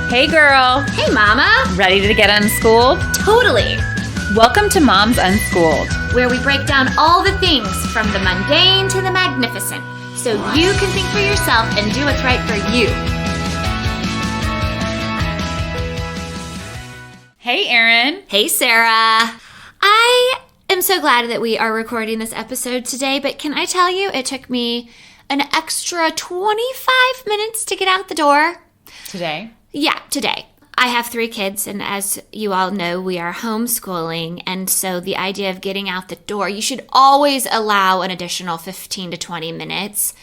Hey girl. Hey mama. Ready to get unschooled? Totally. Welcome to Moms Unschooled, where we break down all the things from the mundane to the magnificent, so you can think for yourself and do what's right for you. Hey Erin. Hey Sarah. I am so glad that we are recording this episode today, but can I tell you, it took me an extra 25 minutes to get out the door. Today? Yeah, today. I have 3 kids, and as you all know, we are homeschooling, and so the idea of getting out the door, you should always allow an additional 15 to 20 minutes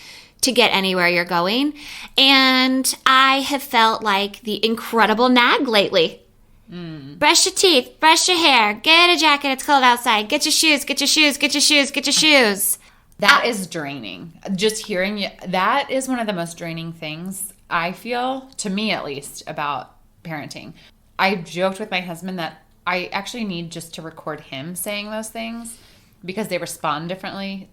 to get anywhere you're going, and I have felt like the incredible nag lately. Brush your teeth, brush your hair, get a jacket, it's cold outside, get your shoes, get your shoes, get your shoes, get your shoes. That is draining. Just hearing you, that is one of the most draining things I feel, to me at least, about parenting. I joked with my husband that I actually need just to record him saying those things because they respond differently.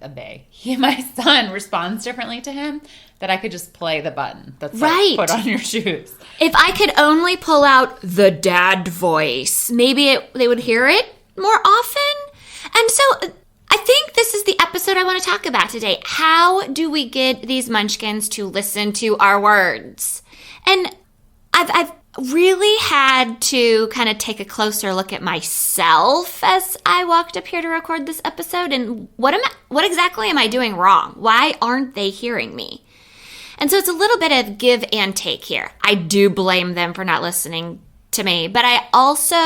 My son responds differently to him, that I could just play the button that's right. Like, put on your shoes. If I could only pull out the dad voice, maybe they would hear it more often. And so I think this is the episode I want to talk about today. How do we get these munchkins to listen to our words? And I've really had to kind of take a closer look at myself as I walked up here to record this episode. And what exactly am I doing wrong? Why aren't they hearing me? And so it's a little bit of give and take here. I do blame them for not listening to me, but I also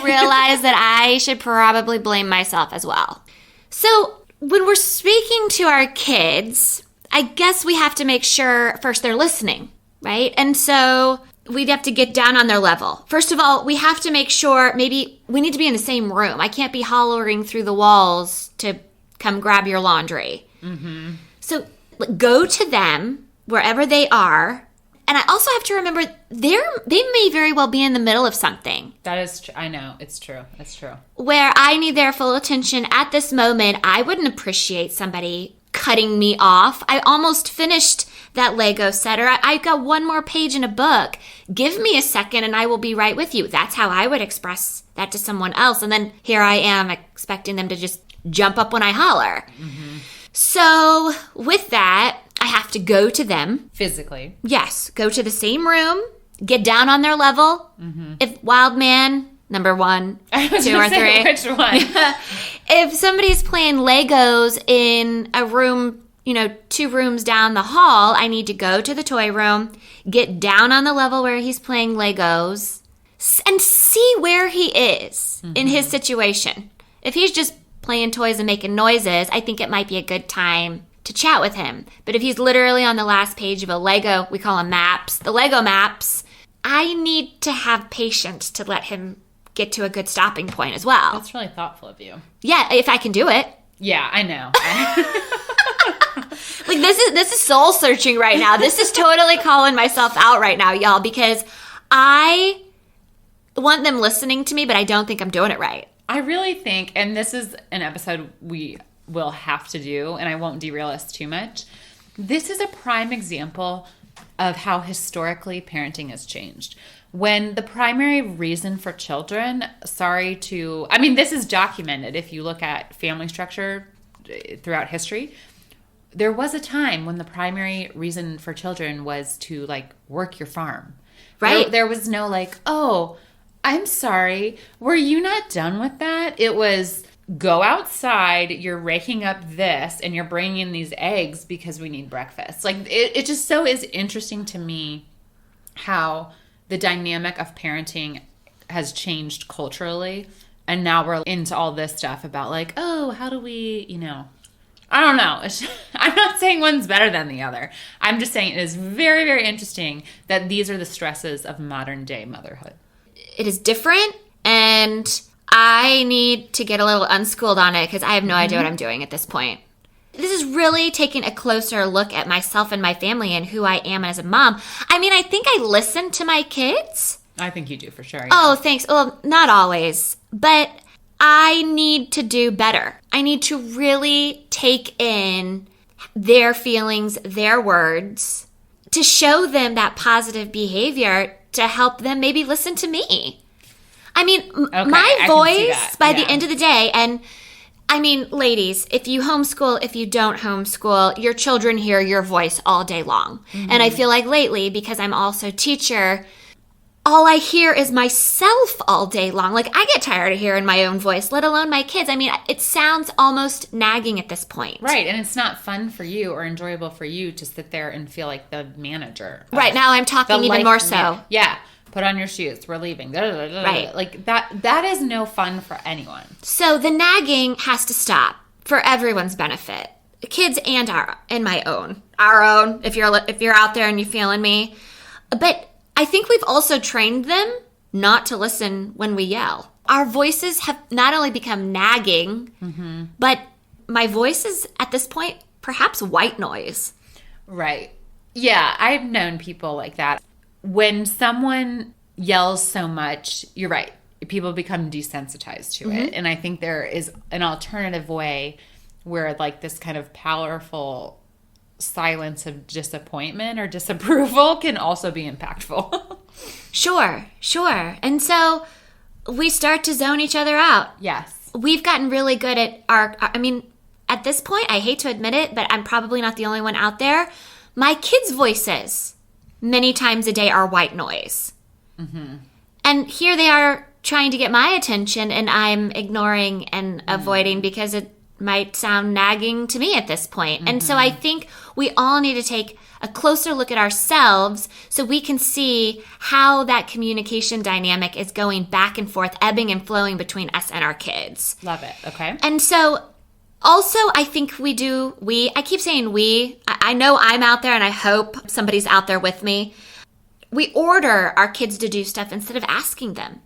realize that I should probably blame myself as well. So when we're speaking to our kids, I guess we have to make sure first they're listening, right? And so we'd have to get down on their level. First of all, we have to make sure maybe we need to be in the same room. I can't be hollering through the walls to come grab your laundry. Mm-hmm. So go to them wherever they are. And I also have to remember they may very well be in the middle of something. That is, I know, it's true. That's true. Where I need their full attention at this moment. I wouldn't appreciate somebody cutting me off. I almost finished that Lego set, or I got one more page in a book. Give me a second and I will be right with you. That's how I would express that to someone else. And then here I am expecting them to just jump up when I holler. Mm-hmm. So with that, I have to go to them. Physically. Yes. Go to the same room. Get down on their level. Mm-hmm. If wild man, number 1, 2, or 3. Which one? If somebody's playing Legos in a room, 2 rooms down the hall, I need to go to the toy room, get down on the level where he's playing Legos, and see where he is in his situation. If he's just playing toys and making noises, I think it might be a good time to chat with him. But if he's literally on the last page of a Lego, we call them maps, the Lego maps, I need to have patience to let him get to a good stopping point as well. That's really thoughtful of you. Yeah, if I can do it. Yeah, I know. Like this is soul searching right now. This is totally calling myself out right now, y'all, because I want them listening to me, but I don't think I'm doing it right. I really think, and this is an episode we will have to do, and I won't derail us too much. This is a prime example of how historically parenting has changed. When the primary reason for children, this is documented if you look at family structure throughout history. There was a time when the primary reason for children was to work your farm. Right. There was no oh, I'm sorry, were you not done with that? It was go outside, you're raking up this, and you're bringing in these eggs because we need breakfast. It just so is interesting to me how the dynamic of parenting has changed culturally. And now we're into all this stuff about how do we, I don't know. I'm not saying one's better than the other. I'm just saying it is very, very interesting that these are the stresses of modern day motherhood. It is different, and I need to get a little unschooled on it because I have no idea what I'm doing at this point. This is really taking a closer look at myself and my family and who I am as a mom. I think I listen to my kids. I think you do for sure. Yeah. Oh, thanks. Well, not always, but I need to do better. I need to really take in their feelings, their words, to show them that positive behavior to help them maybe listen to me. I mean, Okay, my I can see voice that. by Yeah. the end of the day, and I mean, ladies, if you homeschool, if you don't homeschool, your children hear your voice all day long. And I feel like lately, because I'm also a teacher, all I hear is myself all day long. Like, I get tired of hearing my own voice, let alone my kids. I mean, it sounds almost nagging at this point. Right, and it's not fun for you or enjoyable for you to sit there and feel like the manager. Right, now I'm talking even more so. Yeah, put on your shoes, we're leaving. Right. Like, that is no fun for anyone. So the nagging has to stop for everyone's benefit. Kids and my own. Our own, if you're out there and you're feeling me. But I think we've also trained them not to listen when we yell. Our voices have not only become nagging, but my voice is, at this point, perhaps white noise. Right. Yeah, I've known people like that. When someone yells so much, you're right, people become desensitized to it. And I think there is an alternative way where, like, this kind of powerful silence of disappointment or disapproval can also be impactful. Sure. And so we start to zone each other out. Yes. We've gotten really good at at this point, I hate to admit it, but I'm probably not the only one out there. My kids' voices many times a day are white noise. And here they are trying to get my attention, and I'm ignoring and avoiding because it might sound nagging to me at this point. And so I think we all need to take a closer look at ourselves so we can see how that communication dynamic is going back and forth, ebbing and flowing between us and our kids. Love it. Okay. And so also, I think I keep saying we. I know I'm out there, and I hope somebody's out there with me. We order our kids to do stuff instead of asking them.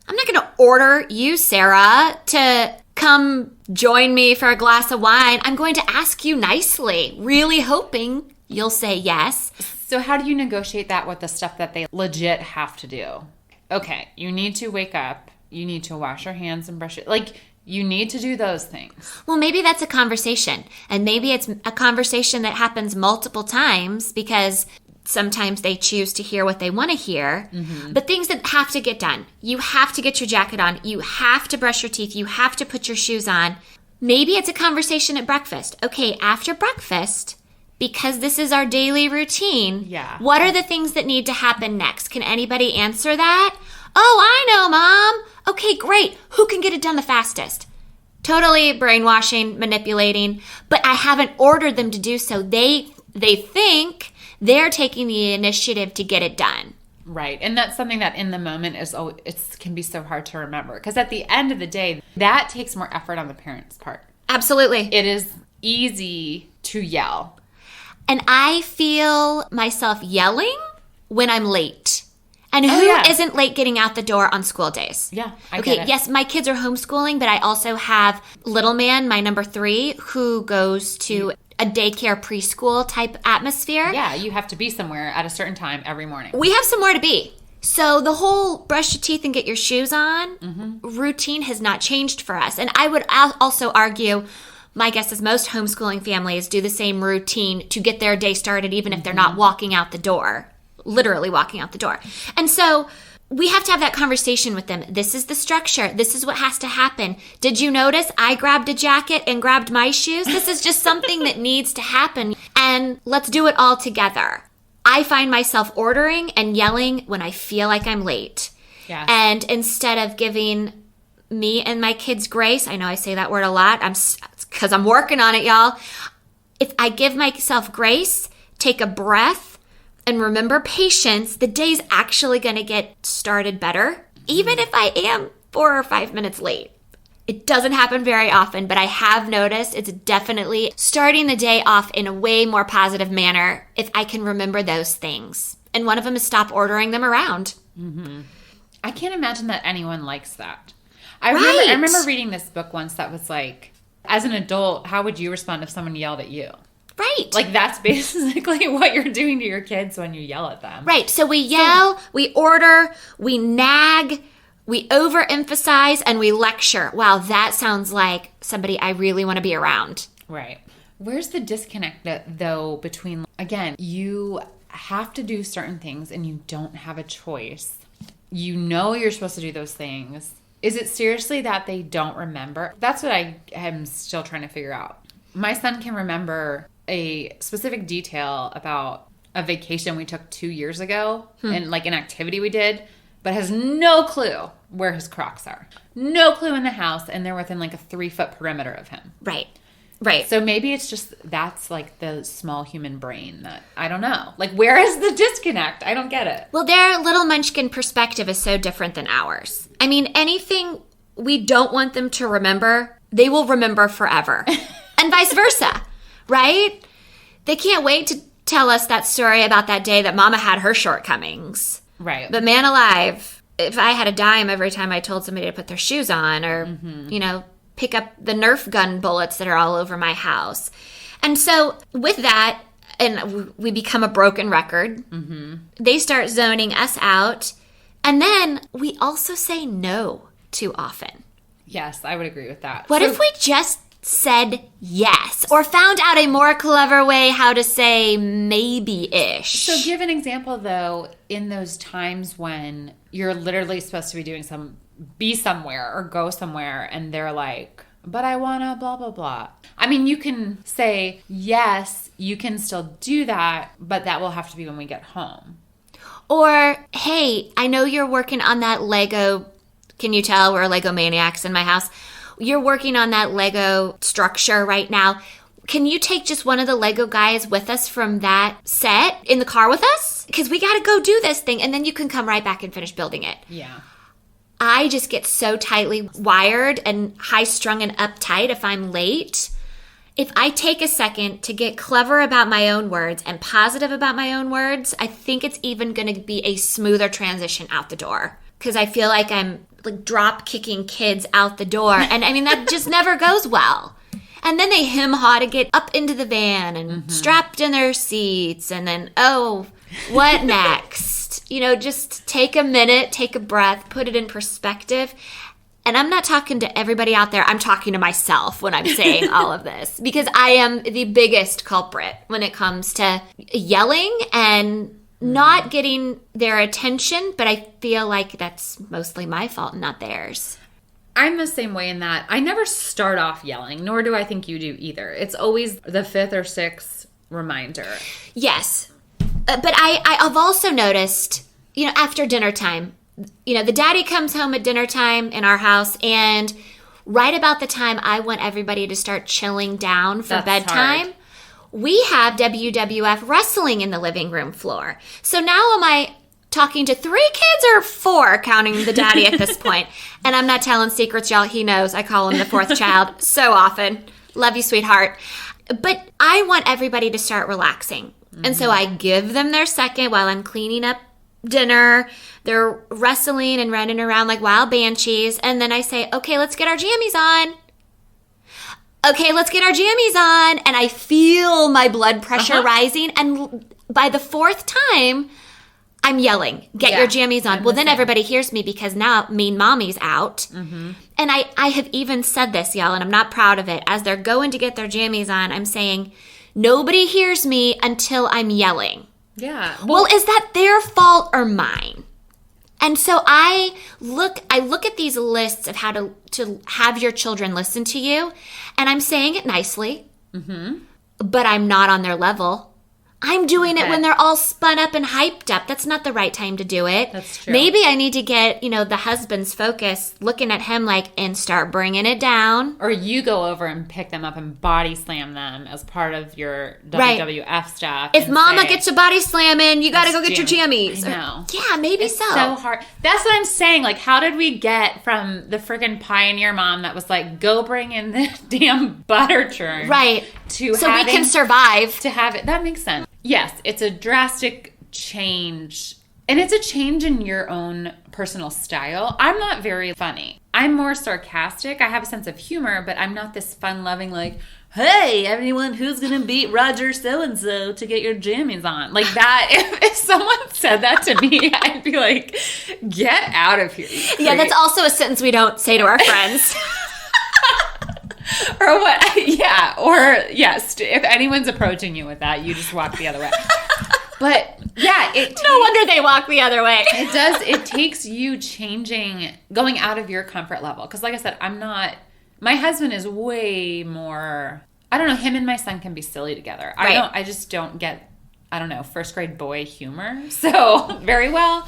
I'm not going to order you, Sarah, to come join me for a glass of wine. I'm going to ask you nicely, really hoping you'll say yes. So how do you negotiate that with the stuff that they legit have to do? Okay, you need to wake up. You need to wash your hands and brush it. Like, you need to do those things. Well, maybe that's a conversation. And maybe it's a conversation that happens multiple times because sometimes they choose to hear what they want to hear. But things that have to get done. You have to get your jacket on. You have to brush your teeth. You have to put your shoes on. Maybe it's a conversation at breakfast. Okay, after breakfast, because this is our daily routine, what are the things that need to happen next? Can anybody answer that? Oh, I know, Mom. Okay, great. Who can get it done the fastest? Totally brainwashing, manipulating, but I haven't ordered them to do so. They think they're taking the initiative to get it done. Right. And that's something that in the moment can be so hard to remember. Because at the end of the day, that takes more effort on the parent's part. Absolutely. It is easy to yell. And I feel myself yelling when I'm late. And who isn't late getting out the door on school days? Yeah, I get get it. Yes, my kids are homeschooling, but I also have little man, my number 3, who goes to a daycare preschool type atmosphere. Yeah, you have to be somewhere at a certain time every morning. We have somewhere to be. So the whole brush your teeth and get your shoes on routine has not changed for us. And I would also argue, my guess is most homeschooling families do the same routine to get their day started, even if they're not walking out the door. Literally walking out the door. And so we have to have that conversation with them. This is the structure. This is what has to happen. Did you notice I grabbed a jacket and grabbed my shoes? This is just something that needs to happen. And let's do it all together. I find myself ordering and yelling when I feel like I'm late. Yeah. And instead of giving me and my kids grace, I know I say that word a lot, because I'm working on it, y'all. If I give myself grace, take a breath, and remember patience, the day's actually going to get started better, even if I am 4 or 5 minutes late. It doesn't happen very often, but I have noticed it's definitely starting the day off in a way more positive manner if I can remember those things. And one of them is stop ordering them around. I can't imagine that anyone likes that. Right. I remember reading this book once that was like, as an adult, how would you respond if someone yelled at you? Right. Like, that's basically what you're doing to your kids when you yell at them. Right. So we yell, we order, we nag, we overemphasize, and we lecture. Wow, that sounds like somebody I really want to be around. Right. Where's the disconnect, though, between, again, you have to do certain things and you don't have a choice. You know you're supposed to do those things. Is it seriously that they don't remember? That's what I am still trying to figure out. My son can remember a specific detail about a vacation we took 2 years ago and like an activity we did, but has no clue where his Crocs are. No clue in the house, and they're within like a 3-foot perimeter of him. Right. Right. So maybe it's just that's like the small human brain that I don't know. Like, where is the disconnect? I don't get it. Well, their little munchkin perspective is so different than ours. I mean, anything we don't want them to remember, they will remember forever. And vice versa, right? They can't wait to tell us that story about that day that Mama had her shortcomings. Right. But man alive, if I had a dime every time I told somebody to put their shoes on or, you know, pick up the Nerf gun bullets that are all over my house. And so with that, and we become a broken record, they start zoning us out. And then we also say no too often. Yes, I would agree with that. What if we just said yes or found out a more clever way how to say maybe-ish? So give an example, though, in those times when you're literally supposed to be doing be somewhere or go somewhere, and they're like, but I want to blah, blah, blah. I mean, you can say, yes, you can still do that, but that will have to be when we get home. Or, hey, I know you're working on that Lego. Can you tell we're Lego maniacs in my house? You're working on that Lego structure right now. Can you take just one of the Lego guys with us from that set in the car with us? Because we got to go do this thing, and then you can come right back and finish building it. Yeah. I just get so tightly wired and high-strung and uptight if I'm late. If I take a second to get clever about my own words and positive about my own words, I think it's even going to be a smoother transition out the door. Because I feel like I'm like drop-kicking kids out the door. And I mean, that just never goes well. And then they hem-haw to get up into the van and strapped in their seats. And then, oh, what next? You know, just take a minute, take a breath, put it in perspective. And I'm not talking to everybody out there. I'm talking to myself when I'm saying all of this. Because I am the biggest culprit when it comes to yelling and not getting their attention. But I feel like that's mostly my fault and not theirs. I'm the same way in that I never start off yelling, nor do I think you do either. It's always the 5th or 6th reminder. Yes. But I've also noticed, you know, after dinner time, you know, the daddy comes home at dinner time in our house, and right about the time I want everybody to start chilling down for bedtime, hard. We have WWF wrestling in the living room floor. So now am I talking to 3 kids or 4, counting the daddy at this point? And I'm not telling secrets, y'all. He knows. I call him the 4th child so often. Love you, sweetheart. But I want everybody to start relaxing. And so I give them their second while I'm cleaning up dinner. They're wrestling and running around like wild banshees. And then I say, okay, let's get our jammies on. Okay, let's get our jammies on. And I feel my blood pressure rising. And by the 4th time, I'm yelling, get your jammies on. Well, then everybody hears me because now mean mommy's out. And I have even said this, y'all, and I'm not proud of it. As they're going to get their jammies on, I'm saying, nobody hears me until I'm yelling. Yeah. Well, is that their fault or mine? And so I look at these lists of how to have your children listen to you, and I'm saying it nicely, but I'm not on their level. I'm doing it when they're all spun up and hyped up. That's not the right time to do it. That's true. Maybe I need to get, you know, the husband's focus looking at him like, and start bringing it down. Or you go over and pick them up and body slam them as part of your WWF stuff. If mama gets a body slamming, you got to go get your jammies. I know. Yeah, maybe it's so hard. That's what I'm saying. Like, how did we get from the freaking pioneer mom that was like, go bring in the damn butter churn. Right. To so we can survive. To have it. That makes sense. Yes, it's a drastic change. And it's a change in your own personal style. I'm not very funny. I'm more sarcastic. I have a sense of humor, but I'm not this fun-loving, like, hey, everyone, who's going to beat Roger so-and-so to get your jammies on? Like that, if someone said that to me, I'd be like, get out of here. Yeah, that's also a sentence we don't say to our friends. Or what? Yeah. Or yes, if anyone's approaching you with that, you just walk the other way. But yeah, no wonder they walk the other way. It does. It takes you going out of your comfort level. Because like I said, my husband is way more, I don't know, him and my son can be silly together. Right. I just don't get, I don't know, first grade boy humor. So very well.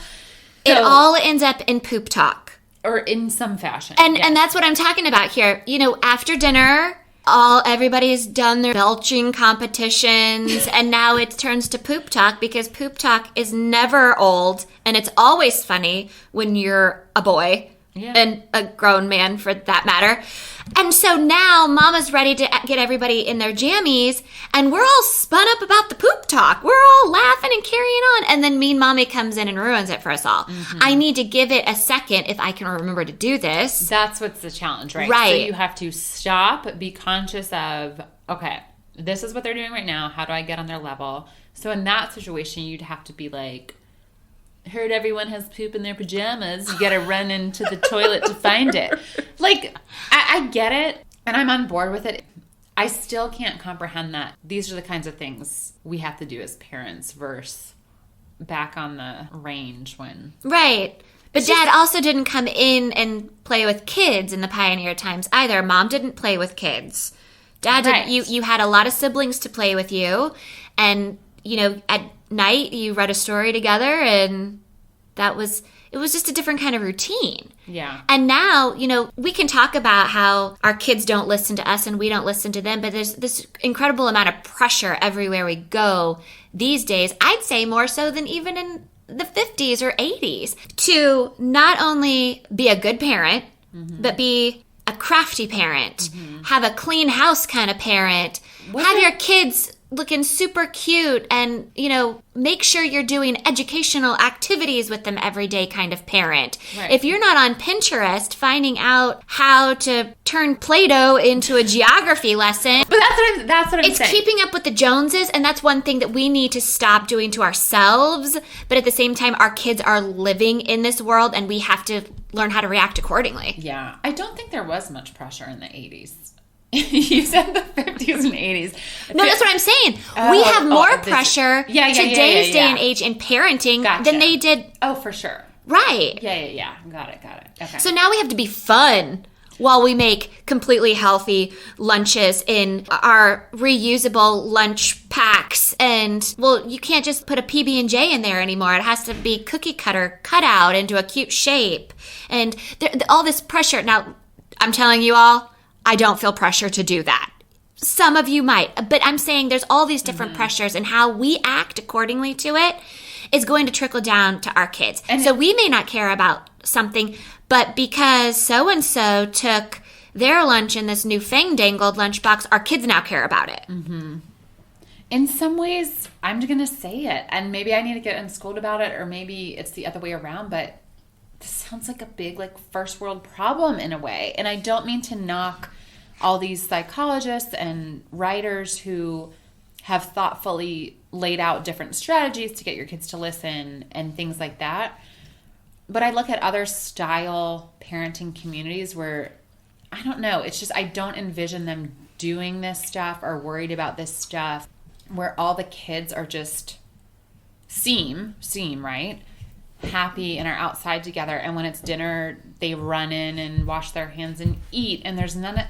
It all ends up in poop talk. Or in some fashion. And that's what I'm talking about here. You know, after dinner, everybody's done their belching competitions, and now it turns to poop talk, because poop talk is never old, and it's always funny when you're a boy. Yeah. And a grown man, for that matter. And so now Mama's ready to get everybody in their jammies, and we're all spun up about the poop talk. We're all laughing and carrying on. And then mean Mommy comes in and ruins it for us all. Mm-hmm. I need to give it a second if I can remember to do this. That's what's the challenge, right? Right. So you have to stop, be conscious of, okay, this is what they're doing right now. How do I get on their level? So in that situation, you'd have to be like, heard everyone has poop in their pajamas. You got to run into the toilet to find it. Like, I get it, and I'm on board with it. I still can't comprehend that these are the kinds of things we have to do as parents versus back on the range when... Right. But Dad also didn't come in and play with kids in the pioneer times either. Mom didn't play with kids. Dad right. didn't. You had a lot of siblings to play with you, and, you know, at night you read a story together, and it was just a different kind of routine. Yeah. And now, you know, we can talk about how our kids don't listen to us and we don't listen to them, but there's this incredible amount of pressure everywhere we go these days. I'd say more so than even in the 50s or 80s, to not only be a good parent, mm-hmm. but be a crafty parent, mm-hmm. have a clean house kind of parent, have your kids looking super cute, and, you know, make sure you're doing educational activities with them every day kind of parent. Right. If you're not on Pinterest finding out how to turn Play-Doh into a geography lesson. But that's what I'm saying. It's saying. keeping up with the Joneses, and that's one thing that we need to stop doing to ourselves. But at the same time, our kids are living in this world, and we have to learn how to react accordingly. Yeah. I don't think there was much pressure in the 80s. You said the 50s and 80s. No, that's what I'm saying. We have more pressure today's day and age in parenting than they did. Oh, for sure. Right. Yeah. Got it. Okay. So now we have to be fun while we make completely healthy lunches in our reusable lunch packs. And, well, you can't just put a PB&J in there anymore. It has to be cookie cutter cut out into a cute shape. And all this pressure. Now, I'm telling you all, I don't feel pressure to do that. Some of you might, but I'm saying there's all these different mm-hmm. pressures, and how we act accordingly to it is going to trickle down to our kids. And so we may not care about something, but because so-and-so took their lunch in this new fandangled lunchbox, our kids now care about it. Mm-hmm. In some ways, I'm going to say it, and maybe I need to get unschooled about it, or maybe it's the other way around, but this sounds like a big, like, first world problem in a way. And I don't mean to knock all these psychologists and writers who have thoughtfully laid out different strategies to get your kids to listen and things like that. But I look at other style parenting communities where, I don't know, it's just, I don't envision them doing this stuff or worried about this stuff, where all the kids are just seem, right? Happy and are outside together, and when it's dinner they run in and wash their hands and eat, and there's none of...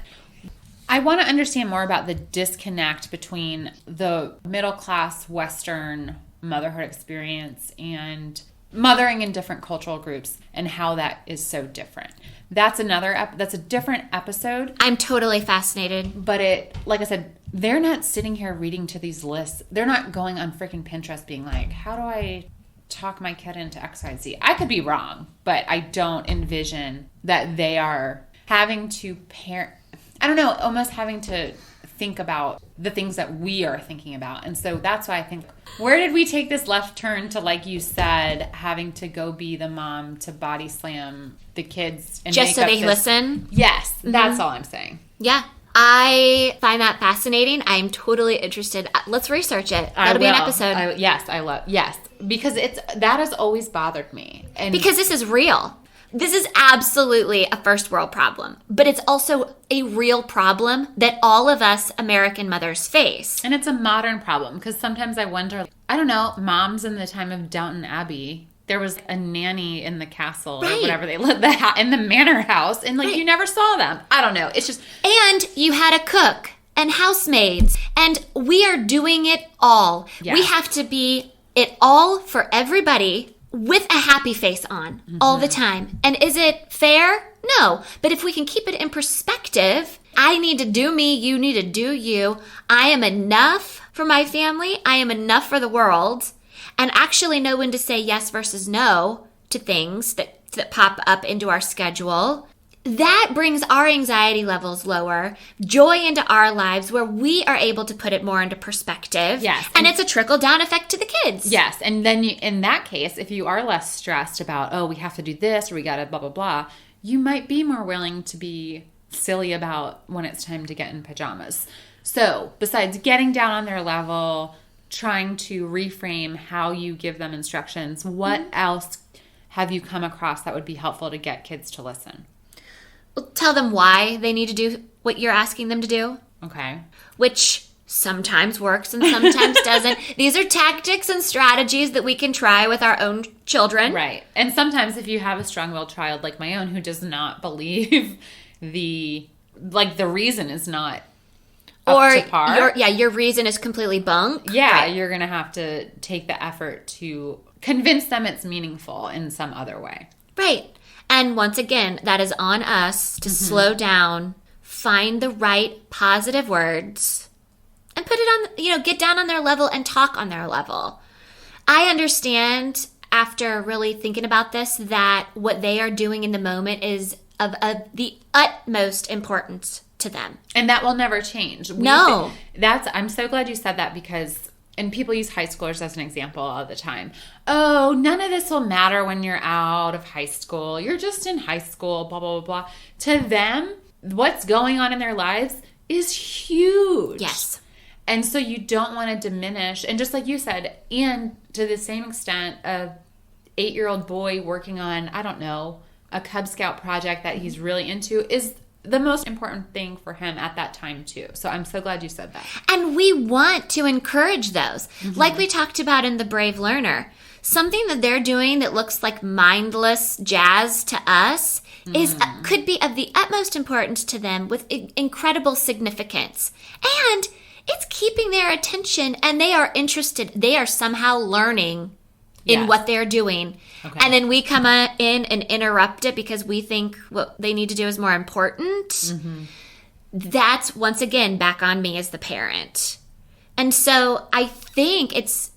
I want to understand more about the disconnect between the middle class Western motherhood experience and mothering in different cultural groups, and how that is so different. That's a different episode. I'm totally fascinated. But like I said, they're not sitting here reading to these lists. They're not going on freaking Pinterest being like, how do I talk my kid into XYZ? I could be wrong, but I don't envision that they are having to almost having to think about the things that we are thinking about. And so that's why I think, where did we take this left turn to, like you said, having to go be the mom to body slam the kids and just so they listen? Yes, that's all I'm saying. Yeah. I find that fascinating. I'm totally interested. Let's research it. That'll be an episode. Yes, because that has always bothered me. And because this is real. This is absolutely a first world problem, but it's also a real problem that all of us American mothers face. And it's a modern problem because sometimes I wonder, I don't know, moms in the time of Downton Abbey, there was a nanny in the castle or whatever they lived in the manor house, and like you never saw them. I don't know. It's just... And you had a cook and housemaids, and we are doing it all. Yeah. We have to be it all for everybody with a happy face on all the time. And is it fair? No. But if we can keep it in perspective, I need to do me, you need to do you. I am enough for my family. I am enough for the world. And actually know when to say yes versus no to things that pop up into our schedule. That brings our anxiety levels lower, joy into our lives where we are able to put it more into perspective. Yes. And it's a trickle-down effect to the kids. Yes. And then in that case, if you are less stressed about, oh, we have to do this or we got to blah, blah, blah, you might be more willing to be silly about when it's time to get in pajamas. So besides getting down on their level, trying to reframe how you give them instructions, what else have you come across that would be helpful to get kids to listen? Tell them why they need to do what you're asking them to do. Okay. Which sometimes works and sometimes doesn't. These are tactics and strategies that we can try with our own children. Right. And sometimes if you have a strong-willed child like my own who does not believe the reason is not up to par. Your reason is completely bunk. Yeah, right. You're going to have to take the effort to convince them it's meaningful in some other way. Right. And once again, that is on us to slow down, find the right positive words, and put it on, get down on their level and talk on their level. I understand after really thinking about this that what they are doing in the moment is of the utmost importance to them. And that will never change. No. I'm so glad you said that because... And people use high schoolers as an example all the time. Oh, none of this will matter when you're out of high school. You're just in high school, blah, blah, blah, blah. To them, what's going on in their lives is huge. Yes. And so you don't want to diminish. And just like you said, and to the same extent, a 8-year-old boy working on, I don't know, a Cub Scout project that he's really into is the most important thing for him at that time too. So I'm so glad you said that. And we want to encourage those. Like we talked about in The Brave Learner. Something that they're doing that looks like mindless jazz to us could be of the utmost importance to them with incredible significance. And it's keeping their attention and they are interested. They are somehow learning in what they're doing. Okay. And then we come in and interrupt it because we think what they need to do is more important. That's, once again, back on me as the parent. And so I think it's,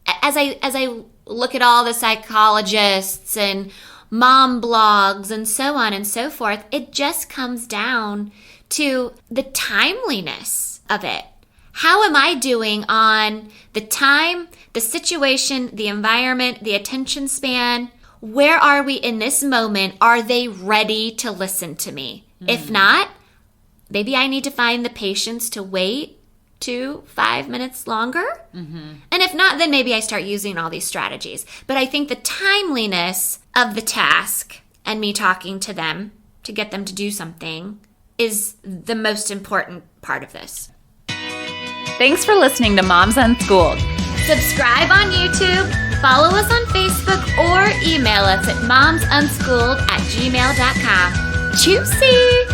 as I look at all the psychologists and mom blogs and so on and so forth, it just comes down to the timeliness of it. How am I doing on the time, the situation, the environment, the attention span? Where are we in this moment? Are they ready to listen to me? If not, maybe I need to find the patience to wait 2-5 minutes longer. And if not, then maybe I start using all these strategies. But I think the timeliness of the task and me talking to them to get them to do something is the most important part of this. Thanks for listening to Moms Unschooled. Subscribe on YouTube, follow us on Facebook, or email us at momsunschooled@gmail.com. Juicy!